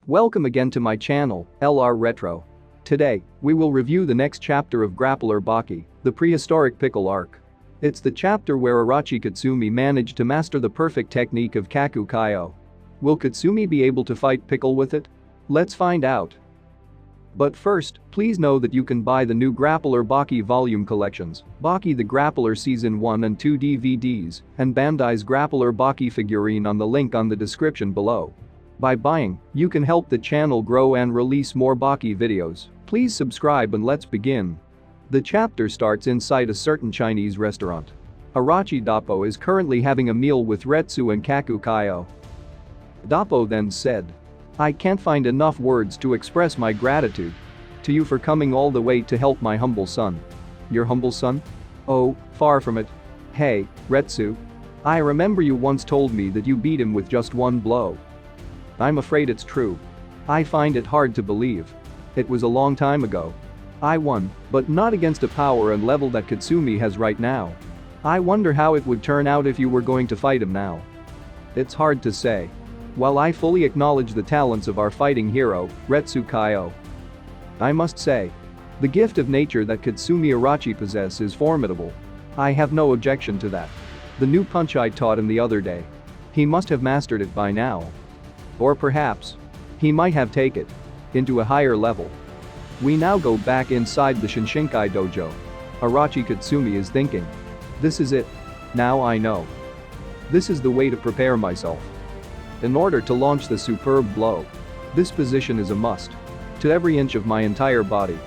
Welcome again to my channel, LR Retro. Today, we will review the next chapter of Grappler Baki, the Prehistoric Pickle arc. It's the chapter where Orochi Katsumi managed to master the perfect technique of Kaku Kaioh. Will Katsumi be able to fight Pickle with it? Let's find out. But first, please know that you can buy the new Grappler Baki volume collections, Baki the Grappler Season 1 and 2 DVDs, and Bandai's Grappler Baki figurine on the link on the description below. By buying, you can help the channel grow and release more Baki videos. Please subscribe and let's begin. The chapter starts inside a certain Chinese restaurant. Orochi Dappo is currently having a meal with Retsu and Kaku Kaioh. Dappo then said, "I can't find enough words to express my gratitude to you for coming all the way to help my humble son." "Your humble son? Oh, far from it. Hey, Retsu. I remember you once told me that you beat him with just one blow. I'm afraid it's true. I find it hard to believe. It was a long time ago. I won, but not against a power and level that Katsumi has right now. I wonder how it would turn out if you were going to fight him now. It's hard to say. While I fully acknowledge the talents of our fighting hero, Retsu Kaioh, I must say, the gift of nature that Katsumi Orochi possess is formidable. I have no objection to that. The new punch I taught him the other day. He must have mastered it by now. Or perhaps, he might have taken it into a higher level." We now go back inside the Shinshinkai dojo. Orochi Katsumi is thinking. This is it. Now I know. This is the way to prepare myself. In order to launch the superb blow. This position is a must. To every inch of my entire body.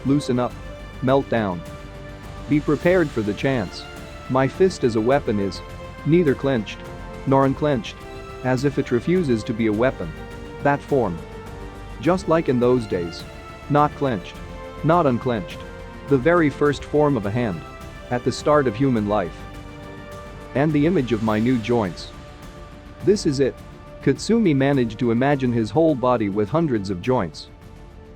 Loosen up. Melt down. Be prepared for the chance. My fist as a weapon is neither clenched nor unclenched. As if it refuses to be a weapon. That form. Just like in those days. Not clenched. Not unclenched. The very first form of a hand. At the start of human life. And the image of my new joints. This is it. Katsumi managed to imagine his whole body with hundreds of joints.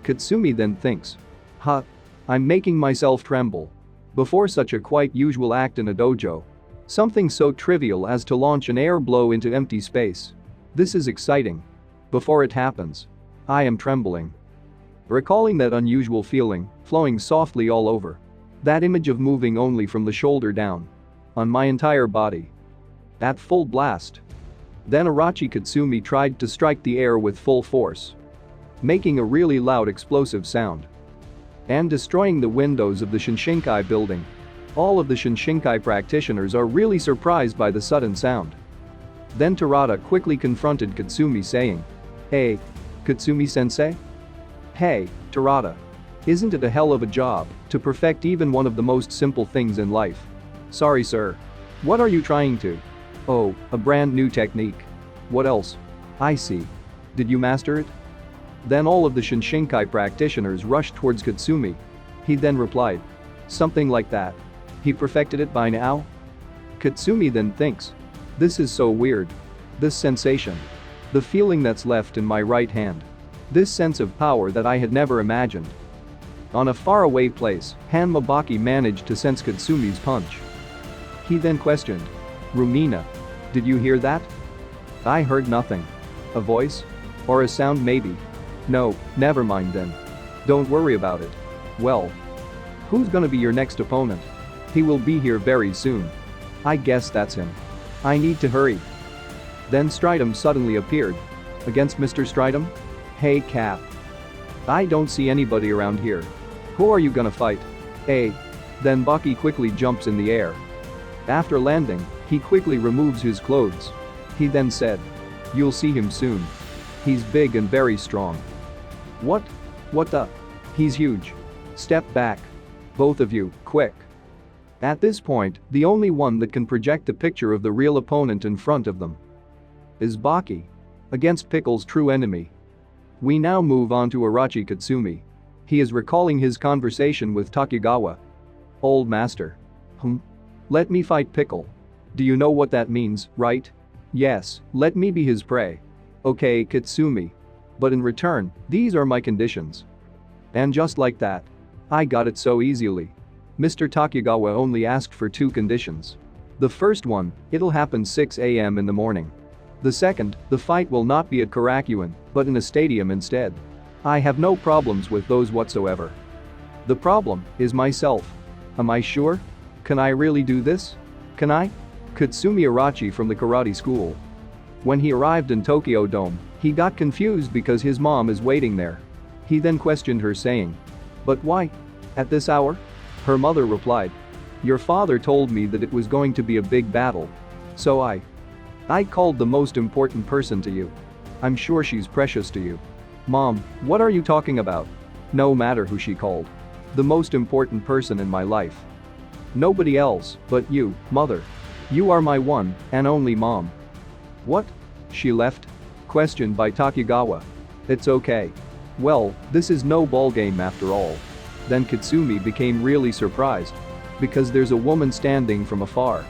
Katsumi then thinks. I'm making myself tremble. Before such a quite usual act in a dojo. Something so trivial as to launch an air blow into empty space. This is exciting. Before it happens. I am trembling. Recalling that unusual feeling, flowing softly all over. That image of moving only from the shoulder down. On my entire body. At full blast. Then Orochi Katsumi tried to strike the air with full force. Making a really loud explosive sound. And destroying the windows of the Shinshinkai building. All of the Shinshinkai practitioners are really surprised by the sudden sound. Then Terada quickly confronted Katsumi saying, "Hey, Katsumi-sensei? Hey, Terada. Isn't it a hell of a job to perfect even one of the most simple things in life?" "Sorry sir. What are you trying to?" "Oh, a brand new technique. What else?" "I see. Did you master it?" Then all of the Shinshinkai practitioners rushed towards Katsumi. He then replied. "Something like that. He perfected it by now?" Katsumi then thinks. This is so weird. This sensation. The feeling that's left in my right hand. This sense of power that I had never imagined. On a faraway place, Hanma Baki managed to sense Katsumi's punch. He then questioned. "Rumina. Did you hear that?" "I heard nothing. A voice? Or a sound maybe?" "No, never mind then. Don't worry about it. Well. Who's gonna be your next opponent? He will be here very soon. I guess that's him. I need to hurry." Then Stridum suddenly appeared. "Against Mr. Stridum? Hey Cap. I don't see anybody around here. Who are you gonna fight?" "Hey." Then Baki quickly jumps in the air. After landing, he quickly removes his clothes. He then said. "You'll see him soon. He's big and very strong." "What? What the? He's huge. Step back. Both of you, quick." At this point, the only one that can project the picture of the real opponent in front of them is Baki. Against Pickle's true enemy. We now move on to Orochi Katsumi. He is recalling his conversation with Takugawa. "Old master. Let me fight Pickle. Do you know what that means, right?" "Yes, let me be his prey." "Okay, Katsumi. But in return, these are my conditions." And just like that. I got it so easily. Mr. Takugawa only asked for 2 conditions. The first one, it'll happen 6 a.m. in the morning. The second, the fight will not be at Karakuen, but in a stadium instead. I have no problems with those whatsoever. The problem is myself. Am I sure? Can I really do this? Can I? Katsumi Orochi from the karate school. When he arrived in Tokyo Dome, he got confused because his mom is waiting there. He then questioned her saying, "But why? At this hour?" Her mother replied, "Your father told me that it was going to be a big battle. So I called the most important person to you. I'm sure she's precious to you." Mom, what are you talking about? No matter who she called. The most important person in my life. Nobody else but you, mother. You are my one and only mom. What? She left? Questioned by Takugawa. It's okay. Well, this is no ballgame after all. Then Katsumi became really surprised. Because there's a woman standing from afar.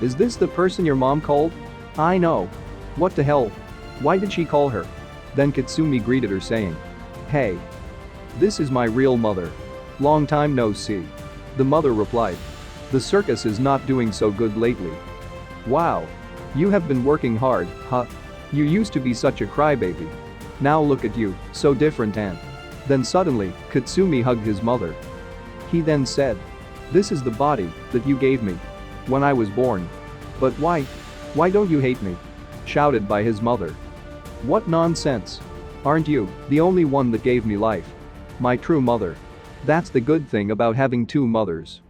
Is this the person your mom called? I know. What the hell? Why did she call her? Then Katsumi greeted her saying, "Hey. This is my real mother. Long time no see." The mother replied, "The circus is not doing so good lately. Wow. You have been working hard, huh? You used to be such a crybaby. Now look at you, so different and." Then suddenly, Katsumi hugged his mother. He then said, "This is the body that you gave me when I was born. But why? Why don't you hate me?" Shouted by his mother. What nonsense. Aren't you the only one that gave me life? My true mother. That's the good thing about having two mothers.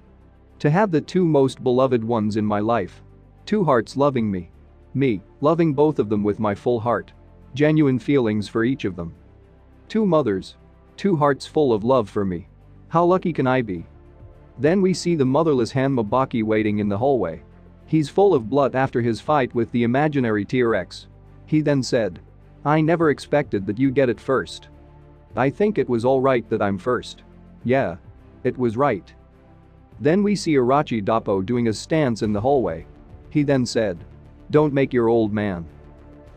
To have the two most beloved ones in my life. Two hearts loving me. Me, loving both of them with my full heart. Genuine feelings for each of them. Two mothers. Two hearts full of love for me. How lucky can I be? Then we see the motherless Hanmabaki waiting in the hallway. He's full of blood after his fight with the imaginary T-Rex. He then said, "I never expected that you'd get it first. I think it was alright that I'm first. Yeah. It was right." Then we see Orochi Doppo doing a stance in the hallway. He then said, "Don't make your old man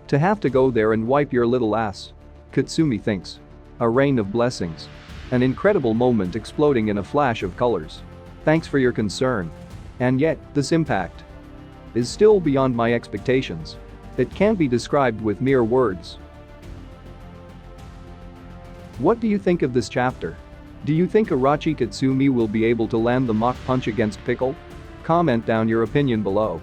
to have to go there and wipe your little ass." Katsumi thinks. A rain of blessings. An incredible moment exploding in a flash of colors. Thanks for your concern. And yet, this impact is still beyond my expectations. It can't be described with mere words. What do you think of this chapter? Do you think Orochi Katsumi will be able to land the Mach Punch against Pickle? Comment down your opinion below.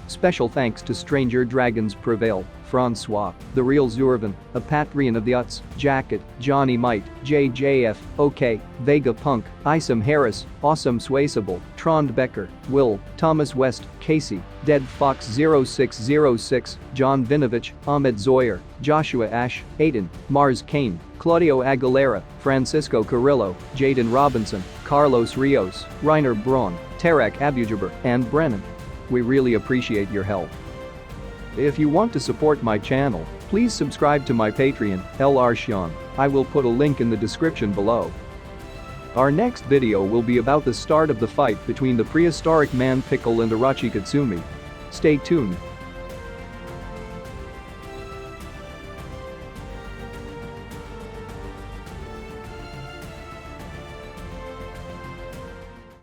Special thanks to Stranger Dragons Prevail, Francois, The Real Zurvan, A Patreon of the Uts, Jacket, Johnny Might, JJF, OK, Vega Punk, Isam Harris, Awesome Swayable, Trond Becker, Will, Thomas West, Casey, Dead Fox 0606, John Vinovich, Ahmed Zoyer, Joshua Ash, Aiden, Mars Kane, Claudio Aguilera, Francisco Carrillo, Jaden Robinson, Carlos Rios, Reiner Braun, Tarek Abujaber, and Brennan. We really appreciate your help. If you want to support my channel, please subscribe to my Patreon, LR Shion. I will put a link in the description below. Our next video will be about the start of the fight between the prehistoric man Pickle and Orochi Katsumi. Stay tuned.